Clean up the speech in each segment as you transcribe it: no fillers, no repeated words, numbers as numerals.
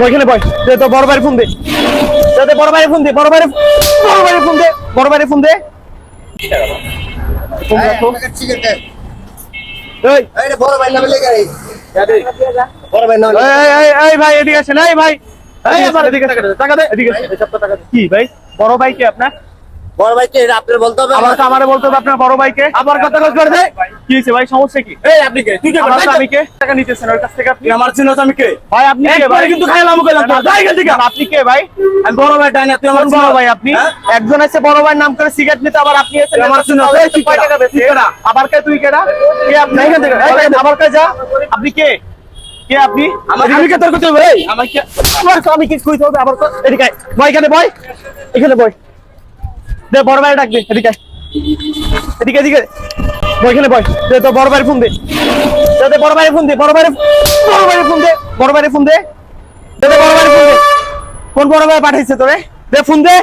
ওইখানে বয় তো বড় ভাইয়ের ফোন দে, বড় ভাইয়ের ফোন দে, বড় ভাইয়ের ফোন দে, বড় ভাইয়ের ফোন দে। ভাই এদিকে আসেন, এই ভাই টাকা দে, এদিকে কি ভাই বড় ভাই কে আপনার? বড় ভাইকে আপনার বলতে হবে, আমারে বলতে হবে আপনার বড় ভাইকে। আবার কথা করে দেয়। কি হয়েছে ভাই, সমস্যা কি? এই আপনি কে? তুই কে? আমি কে? টাকা নিতেছেন ওর কাছ থেকে আপনি? আমার চিনো আমি কে? ভাই আপনি কে ভাই? কিন্তু খাইলাম কইলাম তো যাই গেল ঠিক আপনি কে ভাই? আমি বড় ভাই ডাইনা, তুই আমার কোন বড় ভাই আপনি? একজন আছে বড় ভাইয়ের নাম করে সিগারেট নিতে, আবার আপনি এসে আমার চিনো তুই কয় টাকা বেশি? আবার কে তুই কেডা? কে আপনি? এখান থেকে আবার কে যা? আপনি কে? কে আপনি? আমার আমি কে তোর করতে হবে? এই আমার কি আমি কি কইতে হবে? আবার এদিকে আয়। বয় এখানে বয়, এখানে বয় দে, বড় ভাই ডাক দে, এদিকে আয়। এদিকে এদিকে বয়, এখানে বয় দে, তো বড় ভাইয়ের ফোন দে, বড় ভাইয়ের ফোন দে, বড় ভাইয়ের ফোন দে, বড় ভাইয়ের ফোন দে, বড় ভাইয়ের ফোন দে। কোন বড় ভাই পাঠাইছে তোরে? দে ফোন দে।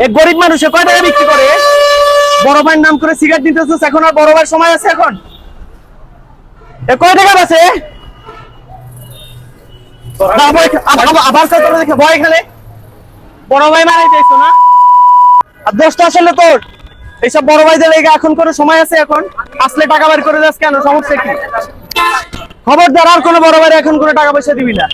এক গরিব মানুষে কয় টাকা বিক্রি করে? বড় ভাইয়ের নাম করে সিগারেট নিতেছিস, এখন আর বড় ভাইয়ের সময় আছে এখন? এ কয় টাকা আছে? আবার তোরা দেখে ভয় এখানে বড় ভাই মারাই দিয়েছো না? আর দোষটা আসলে তোর। এইসব বড় ভাইদের লেগে এখন কোনো সময় আছে? এখন আসলে টাকা বের করে যাস কেন? সমস্যা কি? খবরদার আর কোনো বড় ভাই এখন কোনো টাকা পয়সা দিবি না।